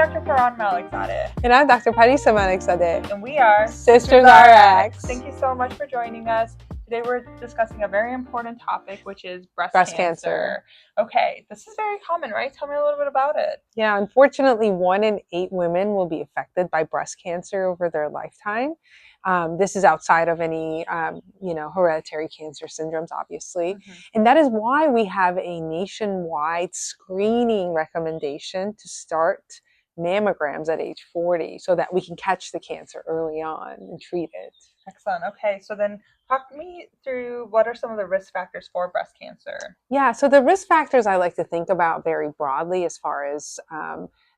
Dr. Farhan Malikzadeh. And I'm Dr. Parisa Malikzadeh. And we are Sisters RX. Thank you so much for joining us. Today we're discussing a very important topic, which is breast cancer. Okay, this is very common, right? Tell me a little bit about it. Yeah, unfortunately, 1 in 8 women will be affected by breast cancer over their lifetime. This is outside of any, hereditary cancer syndromes, obviously. Mm-hmm. And that is why we have a nationwide screening recommendation to start mammograms at age 40 so that we can catch the cancer early on and treat it. Excellent. Okay, so then talk me through what are some of the risk factors for breast cancer? Yeah, so the risk factors I like to think about very broadly as far as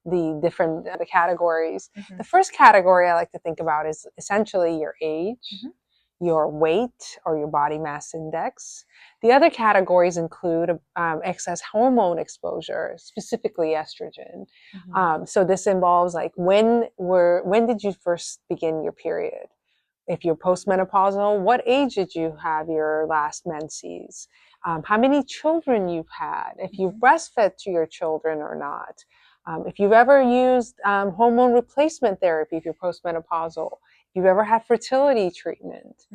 the categories. Mm-hmm. The first category I like to think about is essentially your age, your weight, or your body mass index. The other categories include excess hormone exposure, specifically estrogen. So this involves like when did you first begin your period? If you're postmenopausal, what age did you have your last menses? How many children you've had? If you've breastfed to your children or not? If you've ever used hormone replacement therapy if you're postmenopausal, if you've ever had fertility treatment.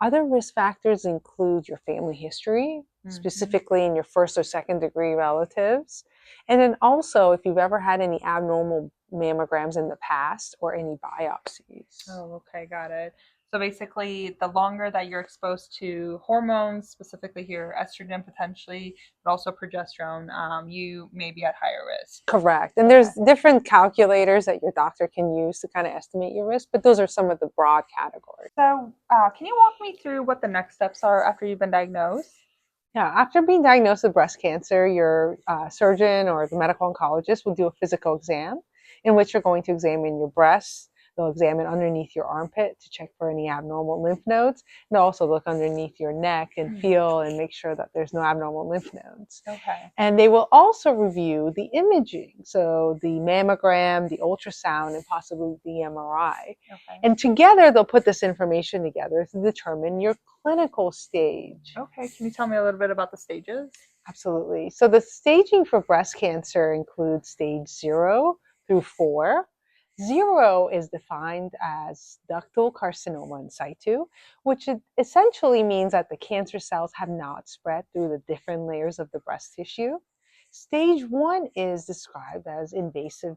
Other risk factors include your family history, specifically in your first or second degree relatives. And then also if you've ever had any abnormal mammograms in the past or any biopsies. Oh, okay, got it. So basically, the longer that you're exposed to hormones, specifically here estrogen potentially, but also progesterone, you may be at higher risk. Correct. And there's different calculators that your doctor can use to kind of estimate your risk, but those are some of the broad categories. So can you walk me through what the next steps are after you've been diagnosed? Yeah, after being diagnosed with breast cancer, your surgeon or the medical oncologist will do a physical exam in which you're going to examine your breasts. They'll examine underneath your armpit to check for any abnormal lymph nodes. And they'll also look underneath your neck and feel and make sure that there's no abnormal lymph nodes. Okay. And they will also review the imaging, so the mammogram, the ultrasound, and possibly the MRI. Okay. And together, they'll put this information together to determine your clinical stage. Okay. Can you tell me a little bit about the stages? Absolutely. So the staging for breast cancer includes stage 0 through 4. 0 is defined as ductal carcinoma in situ, which essentially means that the cancer cells have not spread through the different layers of the breast tissue. Stage 1 is described as invasive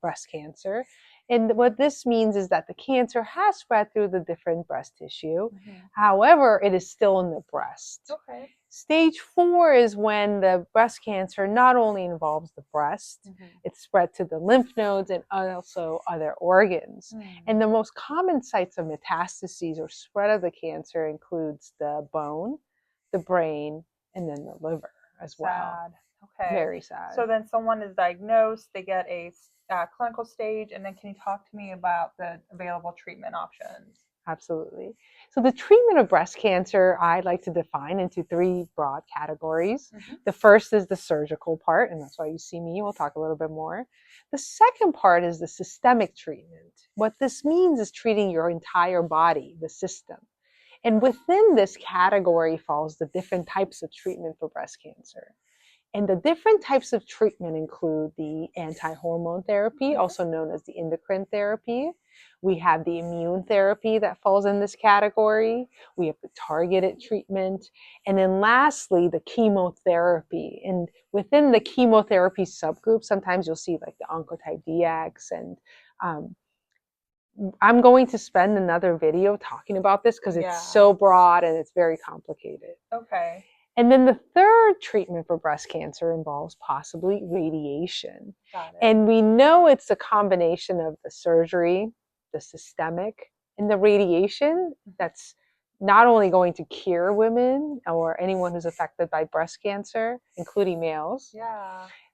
breast cancer. And what this means is that the cancer has spread through the different breast tissue. However, it is still in the breast. Okay. Stage 4 is when the breast cancer not only involves the breast, it's spread to the lymph nodes and also other organs. And the most common sites of metastases or spread of the cancer includes the bone, the brain, and then the liver as well. Sad. Okay. Very sad. So then someone is diagnosed, they get a clinical stage, and then can you talk to me about the available treatment options? Absolutely. So the treatment of breast cancer, I like to define into 3 broad categories. The first is the surgical part, and that's why you see me. We'll talk a little bit more. The second part is the systemic treatment. What this means is treating your entire body, the system. And within this category falls the different types of treatment for breast cancer. And the different types of treatment include the anti-hormone therapy, also known as the endocrine therapy. We have the immune therapy that falls in this category. We have the targeted treatment. And then lastly, the chemotherapy. And within the chemotherapy subgroup, sometimes you'll see like the Oncotype DX. And I'm going to spend another video talking about this because it's so broad and it's very complicated. Okay. And then the third treatment for breast cancer involves possibly radiation. Got it. And we know it's a combination of the surgery, the systemic, and the radiation that's not only going to cure women or anyone who's affected by breast cancer, including males,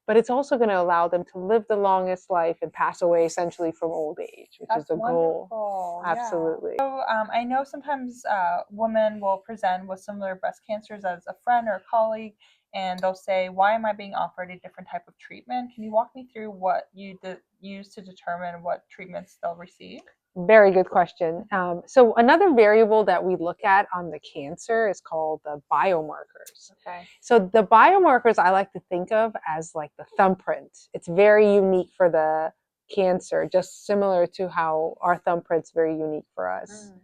but it's also going to allow them to live the longest life and pass away essentially from old age, which is the goal. Absolutely. So I know sometimes women will present with similar breast cancers as a friend or a colleague, and they'll say, why am I being offered a different type of treatment? Can you walk me through what you use to determine what treatments they'll receive? Very good question. So another variable that we look at on the cancer is called the biomarkers. Okay. So the biomarkers I like to think of as like the thumbprint. It's very unique for the cancer, just similar to how our thumbprint's very unique for us. Mm.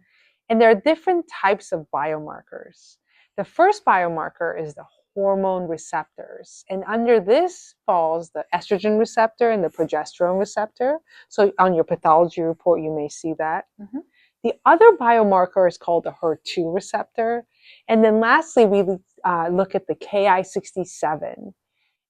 And there are different types of biomarkers. The first biomarker is the hormone receptors. And under this falls the estrogen receptor and the progesterone receptor. So on your pathology report, you may see that. Mhm. The other biomarker is called the HER2 receptor. And then lastly, we look at the Ki67.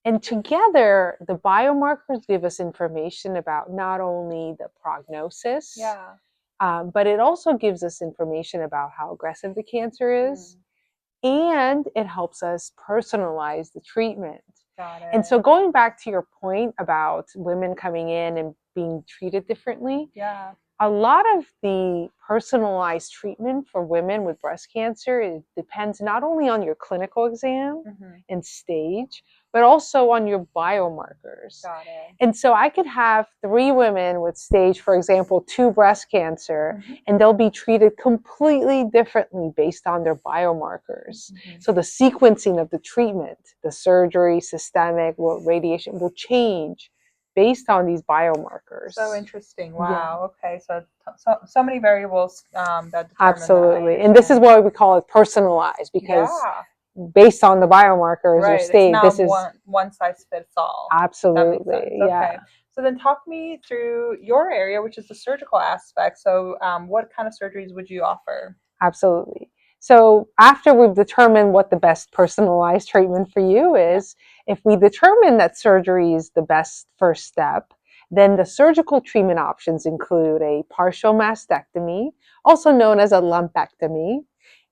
And together, the biomarkers give us information about not only the prognosis, Yeah. but it also gives us information about how aggressive the cancer is, and it helps us personalize the treatment. Got it. And so going back to your point about women coming in and being treated differently, yeah. a lot of the personalized treatment for women with breast cancer, it depends not only on your clinical exam Mhm. and stage, but also on your biomarkers. Got it. And so I could have 3 women with stage, for example, 2 breast cancer, Mhm. and they'll be treated completely differently based on their biomarkers. Mhm. So the sequencing of the treatment, the surgery, systemic, radiation will change based on these biomarkers. So interesting. Yeah. Wow. Okay. So many variables that determine Absolutely. that. And this is why we call it personalized, because yeah. based on the biomarkers or Right. It's state, not this is one size fits all. That makes sense. absolutely, yeah. Okay. So then talk me through your area, which is the surgical aspect. So what kind of surgeries would you offer? Absolutely. So after we've determined what the best personalized treatment for you is, if we determine that surgery is the best first step, then the surgical treatment options include a partial mastectomy, also known as a lumpectomy.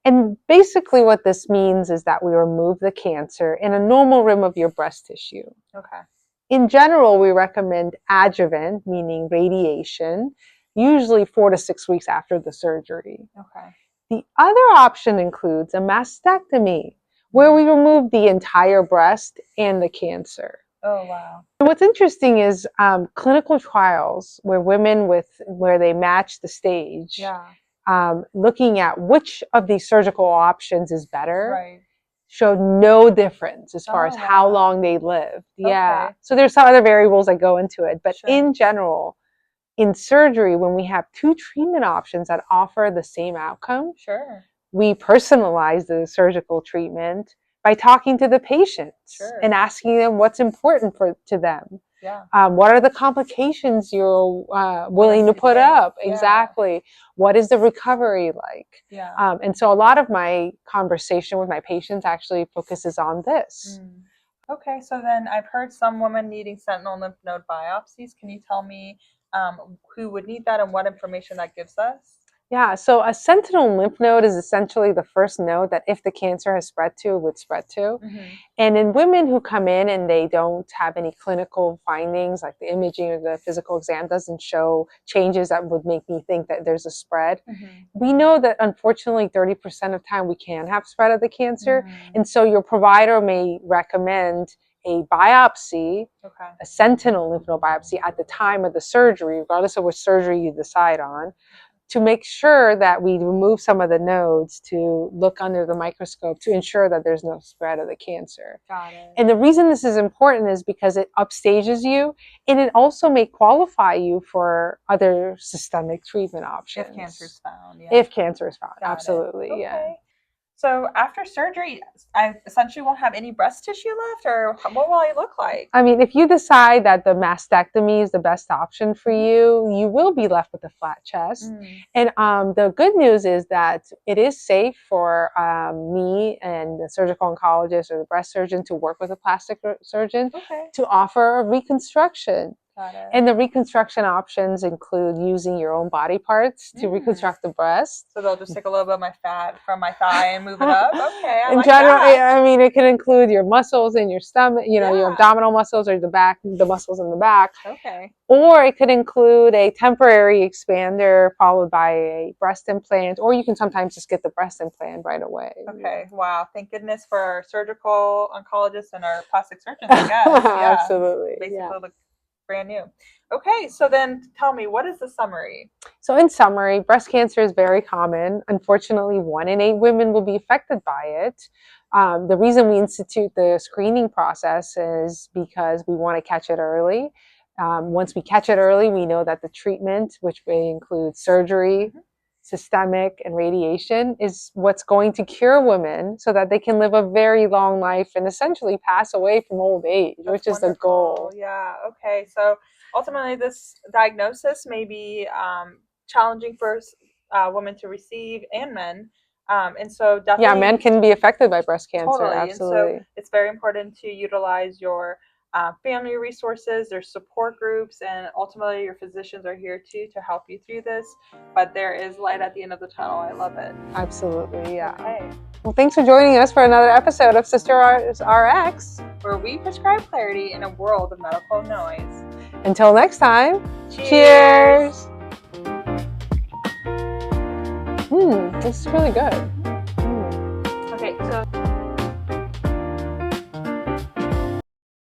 And basically what this means is that we remove the cancer in a normal rim of your breast tissue. Okay. In general, we recommend adjuvant, meaning radiation, usually 4 to 6 weeks after the surgery. Okay. The other option includes a mastectomy, where we remove the entire breast and the cancer. Oh, wow. And what's interesting is clinical trials where they match the stage, Yeah. looking at which of these surgical options is better, Right. showed no difference as far Oh, as how wow. long they lived. Yeah. Okay. So there's some other variables that go into it, but Sure. in general, in surgery, when we have 2 treatment options that offer the same outcome, Sure. we personalize the surgical treatment by talking to the patients Sure. and asking them what's important to them. Yeah. What are the complications you're willing to to put take. up? Yeah. Exactly. What is the recovery like? Yeah. And so a lot of my conversation with my patients actually focuses on this. Mm. Okay, so then I've heard some women needing sentinel lymph node biopsies. Can you tell me who would need that and what information that gives us? Yeah, so a sentinel lymph node is essentially the first node that if the cancer has spread to, it would spread to. Mm-hmm. And in women who come in and they don't have any clinical findings, like the imaging or the physical exam doesn't show changes that would make me think that there's a spread, Mm-hmm. we know that unfortunately 30% of the time we can have spread of the cancer. Mm-hmm. And so your provider may recommend a biopsy, Okay. a sentinel lymph node biopsy at the time of the surgery, regardless of which surgery you decide on, to make sure that we remove some of the nodes to look under the microscope to ensure that there's no spread of the cancer. Got it. And the reason this is important is because it upstages you, and it also may qualify you for other systemic treatment options. If cancer is found. Yeah. If cancer is found, Got it. absolutely, Okay. yeah. So after surgery, I essentially won't have any breast tissue left, or what will I look like? I mean, if you decide that the mastectomy is the best option for you, you will be left with a flat chest. Mm. And the good news is that it is safe for me and the surgical oncologist or the breast surgeon to work with a plastic surgeon Okay. to offer a reconstruction. Got it. And the reconstruction options include using your own body parts to reconstruct the breast. So they'll just take a little bit of my fat from my thigh and move it up? Okay, I In like general, that. I mean, it can include your muscles in your stomach, your Yeah. abdominal muscles or the muscles in the back. Okay. Or it could include a temporary expander followed by a breast implant, or you can sometimes just get the breast implant right away. Okay, wow. Thank goodness for our surgical oncologists and our plastic surgeons, I guess. Yeah. Absolutely. Basically Yeah. look brand new. Okay, so then tell me, what is the summary? So in summary, breast cancer is very common. Unfortunately, 1 in 8 women will be affected by it. The reason we institute the screening process is because we want to catch it early. Once we catch it early, we know that the treatment, which may include surgery, systemic, and radiation, is what's going to cure women so that they can live a very long life and essentially pass away from old age, That's which is the goal. wonderful. Yeah. Okay. So ultimately, this diagnosis may be challenging for women to receive and men. And so Yeah, definitely, men can be affected by breast cancer. totally. And so Absolutely. it's very important to utilize your family resources, their support groups, and ultimately your physicians are here too to help you through this. But there is light at the end of the tunnel. I love it. Absolutely. Yeah. Okay. Well, thanks for joining us for another episode of Sisters RX, where we prescribe clarity in a world of medical noise. Until next time, Cheers! This is really good. Okay, so